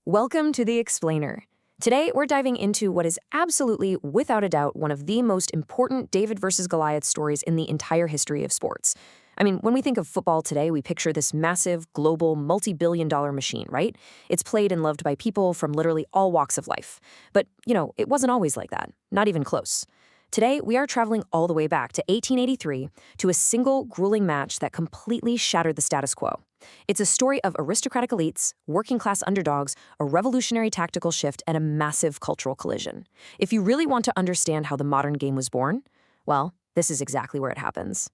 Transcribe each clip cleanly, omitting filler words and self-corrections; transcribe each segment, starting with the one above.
Welcome to The Explainer. Today, we're diving into what is absolutely, without a doubt, one of the most important David versus Goliath stories in the entire history of sports. I mean, when we think of football today, we picture this massive, global, multi-billion-dollar machine, right? It's played and loved by people from literally all walks of life. But, it wasn't always like that, not even close. Today, we are traveling all the way back to 1883 to a single, grueling match that completely shattered the status quo. It's a story of aristocratic elites, working-class underdogs, a revolutionary tactical shift, and a massive cultural collision. If you really want to understand how the modern game was born, well, this is exactly where it happens.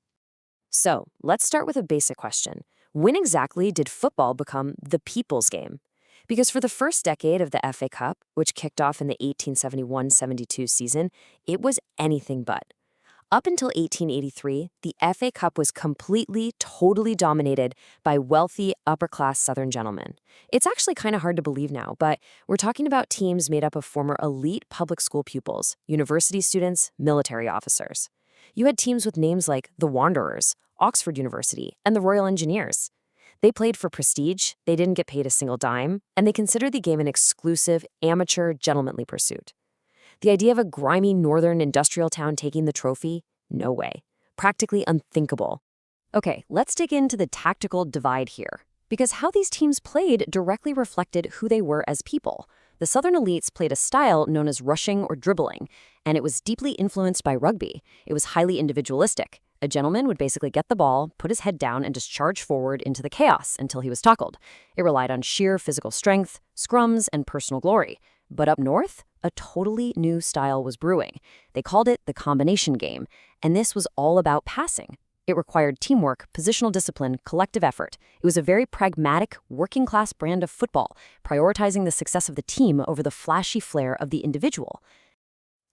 So, let's start with a basic question. When exactly did football become the people's game? Because for the first decade of the FA Cup, which kicked off in the 1871-72 season, it was anything but. Up until 1883, the FA Cup was completely, totally dominated by wealthy, upper-class Southern gentlemen. It's actually kind of hard to believe now, but we're talking about teams made up of former elite public school pupils, university students, military officers. You had teams with names like the Wanderers, Oxford University, and the Royal Engineers. They played for prestige, they didn't get paid a single dime, and they considered the game an exclusive, amateur, gentlemanly pursuit. The idea of a grimy northern industrial town taking the trophy? No way. Practically unthinkable. Okay, let's dig into the tactical divide here, because how these teams played directly reflected who they were as people. The Southern elites played a style known as rushing or dribbling, and it was deeply influenced by rugby. It was highly individualistic. A gentleman would basically get the ball, put his head down, and just charge forward into the chaos until he was tackled. It relied on sheer physical strength, scrums, and personal glory. But up north, a totally new style was brewing. They called it the combination game, and this was all about passing. It required teamwork, positional discipline, collective effort. It was a very pragmatic, working-class brand of football, prioritizing the success of the team over the flashy flair of the individual.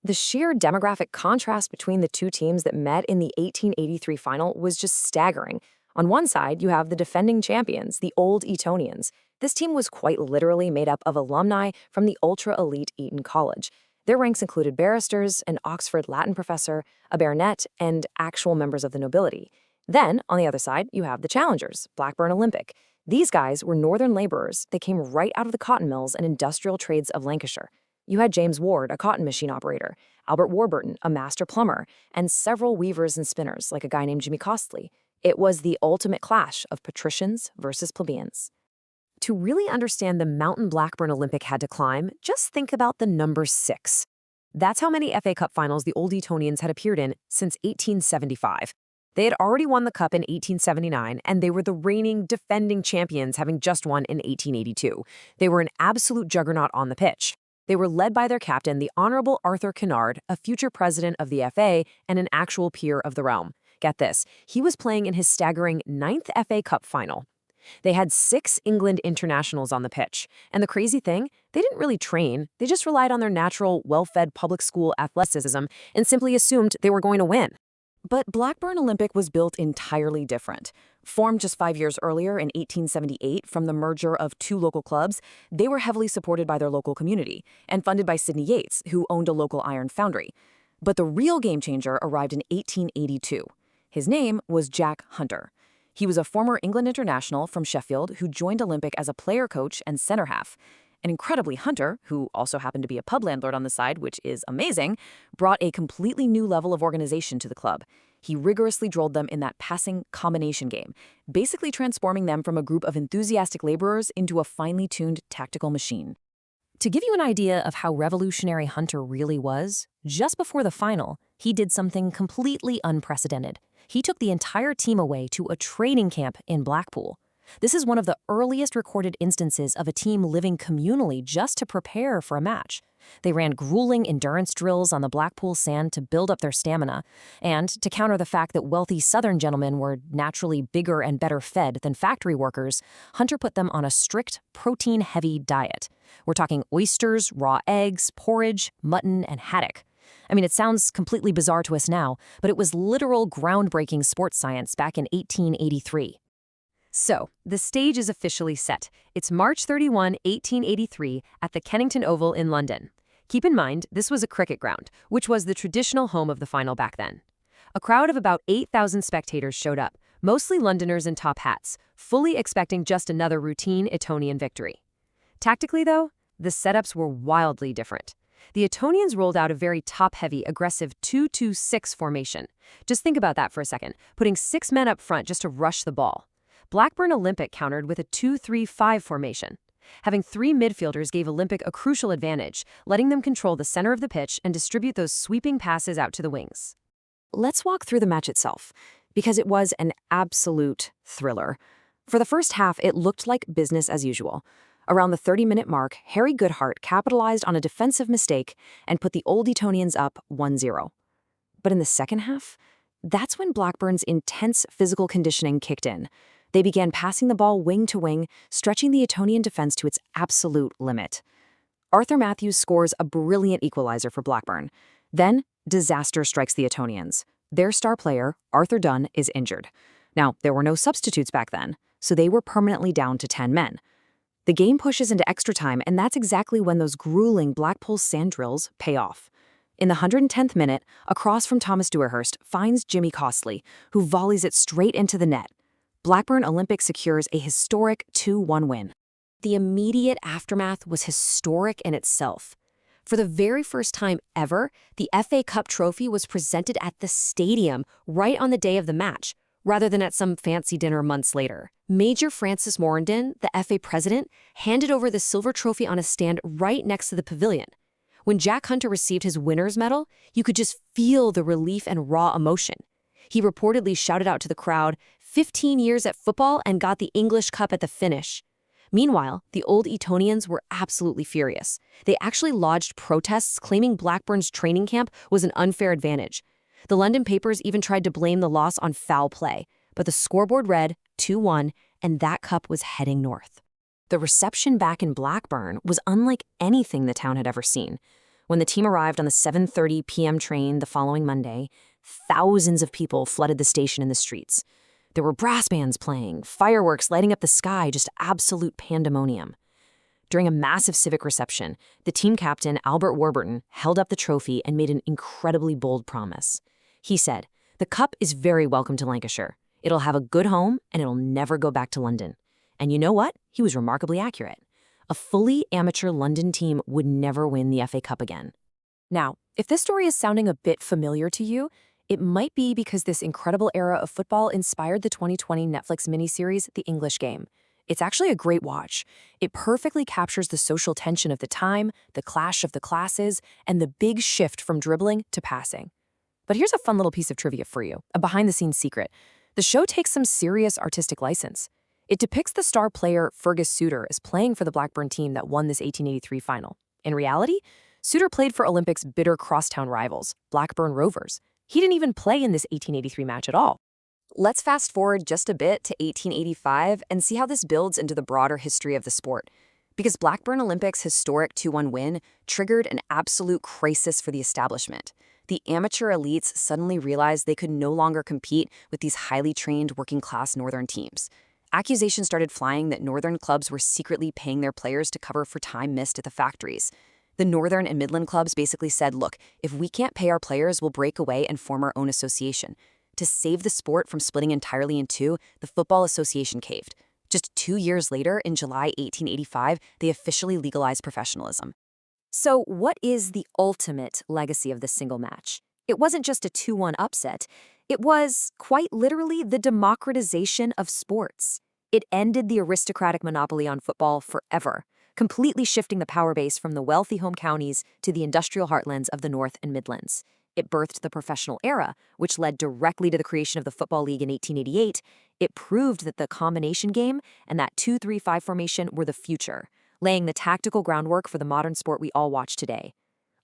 The sheer demographic contrast between the two teams that met in the 1883 final was just staggering. On one side, you have the defending champions, the Old Etonians. This team was quite literally made up of alumni from the ultra-elite Eton College. Their ranks included barristers, an Oxford Latin professor, a baronet, and actual members of the nobility. Then, on the other side, you have the challengers, Blackburn Olympic. These guys were northern laborers. They came right out of the cotton mills and industrial trades of Lancashire. You had James Ward, a cotton machine operator, Albert Warburton, a master plumber, and several weavers and spinners, like a guy named Jimmy Costley. It was the ultimate clash of patricians versus plebeians. To really understand the mountain Blackburn Olympic had to climb, just think about the number 6. That's how many FA Cup finals the Old Etonians had appeared in since 1875. They had already won the cup in 1879, and they were the reigning, defending champions, having just won in 1882. They were an absolute juggernaut on the pitch. They were led by their captain, the Honorable Arthur Kennard, a future president of the FA and an actual peer of the realm. Get this, he was playing in his staggering 9th FA Cup final. They had 6 England internationals on the pitch. And the crazy thing, they didn't really train. They just relied on their natural, well-fed public school athleticism and simply assumed they were going to win. But Blackburn Olympic was built entirely different. Formed just 5 years earlier in 1878 from the merger of 2 local clubs, they were heavily supported by their local community and funded by Sidney Yates, who owned a local iron foundry. But the real game changer arrived in 1882. His name was Jack Hunter. He was a former England international from Sheffield who joined Olympic as a player coach and center half. And incredibly, Hunter, who also happened to be a pub landlord on the side, which is amazing, brought a completely new level of organization to the club. He rigorously drilled them in that passing combination game, basically transforming them from a group of enthusiastic laborers into a finely tuned tactical machine. To give you an idea of how revolutionary Hunter really was, just before the final, he did something completely unprecedented. He took the entire team away to a training camp in Blackpool. This is one of the earliest recorded instances of a team living communally just to prepare for a match. They ran grueling endurance drills on the Blackpool sand to build up their stamina, and to counter the fact that wealthy Southern gentlemen were naturally bigger and better fed than factory workers, Hunter put them on a strict, protein-heavy diet. We're talking oysters, raw eggs, porridge, mutton, and haddock. I mean, it sounds completely bizarre to us now, but it was literal groundbreaking sports science back in 1883. So, the stage is officially set. It's March 31, 1883, at the Kennington Oval in London. Keep in mind, this was a cricket ground, which was the traditional home of the final back then. A crowd of about 8,000 spectators showed up, mostly Londoners in top hats, fully expecting just another routine Etonian victory. Tactically, though, the setups were wildly different. The Etonians rolled out a very top-heavy, aggressive 2-2-6 formation. Just think about that for a second, putting 6 men up front just to rush the ball. Blackburn Olympic countered with a 2-3-5 formation. Having 3 midfielders gave Olympic a crucial advantage, letting them control the center of the pitch and distribute those sweeping passes out to the wings. Let's walk through the match itself, because it was an absolute thriller. For the first half, it looked like business as usual. Around the 30-minute mark, Harry Goodhart capitalized on a defensive mistake and put the Old Etonians up 1-0. But in the second half, that's when Blackburn's intense physical conditioning kicked in. They began passing the ball wing to wing, stretching the Etonian defense to its absolute limit. Arthur Matthews scores a brilliant equalizer for Blackburn. Then, disaster strikes the Etonians. Their star player, Arthur Dunn, is injured. Now, there were no substitutes back then, so they were permanently down to 10 men. The game pushes into extra time, and that's exactly when those grueling Blackpool sand drills pay off. In the 110th minute, a cross from Thomas Dewhurst finds Jimmy Costley, who volleys it straight into the net. Blackburn Olympic secures a historic 2-1 win. The immediate aftermath was historic in itself. For the very first time ever, the FA Cup trophy was presented at the stadium right on the day of the match, rather than at some fancy dinner months later. Major Francis Morandin, the FA president, handed over the silver trophy on a stand right next to the pavilion. When Jack Hunter received his winner's medal, you could just feel the relief and raw emotion. He reportedly shouted out to the crowd, 15 years at football and got the English Cup at the finish. Meanwhile, the Old Etonians were absolutely furious. They actually lodged protests claiming Blackburn's training camp was an unfair advantage. The London papers even tried to blame the loss on foul play, but the scoreboard read 2-1, and that cup was heading north. The reception back in Blackburn was unlike anything the town had ever seen. When the team arrived on the 7:30 p.m. train the following Monday, thousands of people flooded the station in the streets. There were brass bands playing, fireworks lighting up the sky, just absolute pandemonium. During a massive civic reception, the team captain, Albert Warburton, held up the trophy and made an incredibly bold promise. He said, "The cup is very welcome to Lancashire. It'll have a good home, and it'll never go back to London." And you know what? He was remarkably accurate. A fully amateur London team would never win the FA Cup again. Now, if this story is sounding a bit familiar to you, it might be because this incredible era of football inspired the 2020 Netflix miniseries, The English Game. It's actually a great watch. It perfectly captures the social tension of the time, the clash of the classes, and the big shift from dribbling to passing. But here's a fun little piece of trivia for you, a behind-the-scenes secret. The show takes some serious artistic license. It depicts the star player Fergus Suter as playing for the Blackburn team that won this 1883 final. In reality, Suter played for Olympic's bitter crosstown rivals, Blackburn Rovers. He didn't even play in this 1883 match at all. Let's fast forward just a bit to 1885 and see how this builds into the broader history of the sport. Because Blackburn Olympic's historic 2-1 win triggered an absolute crisis for the establishment. The amateur elites suddenly realized they could no longer compete with these highly trained working-class northern teams. Accusations started flying that northern clubs were secretly paying their players to cover for time missed at the factories. The northern and midland clubs basically said, look, if we can't pay our players, we'll break away and form our own association. To save the sport from splitting entirely in two, the Football Association caved. Just 2 years later, in July 1885, they officially legalized professionalism. So what is the ultimate legacy of this single match? It wasn't just a 2-1 upset. It was, quite literally, the democratization of sports. It ended the aristocratic monopoly on football forever, completely shifting the power base from the wealthy home counties to the industrial heartlands of the North and Midlands. It birthed the professional era, which led directly to the creation of the Football League in 1888. It proved that the combination game and that 2-3-5 formation were the future, laying the tactical groundwork for the modern sport we all watch today.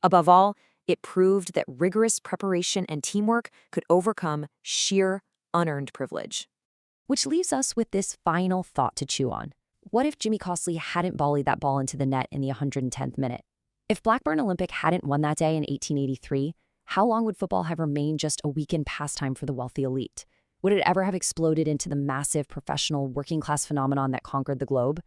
Above all, it proved that rigorous preparation and teamwork could overcome sheer, unearned privilege. Which leaves us with this final thought to chew on. What if Jimmy Costley hadn't volleyed that ball into the net in the 110th minute? If Blackburn Olympic hadn't won that day in 1883, how long would football have remained just a weekend pastime for the wealthy elite? Would it ever have exploded into the massive professional working-class phenomenon that conquered the globe?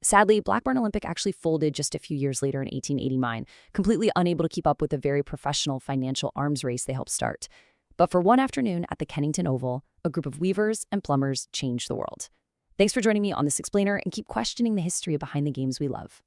Sadly, Blackburn Olympic actually folded just a few years later in 1889, completely unable to keep up with the very professional financial arms race they helped start. But for one afternoon at the Kennington Oval, a group of weavers and plumbers changed the world. Thanks for joining me on this explainer, and keep questioning the history behind the games we love.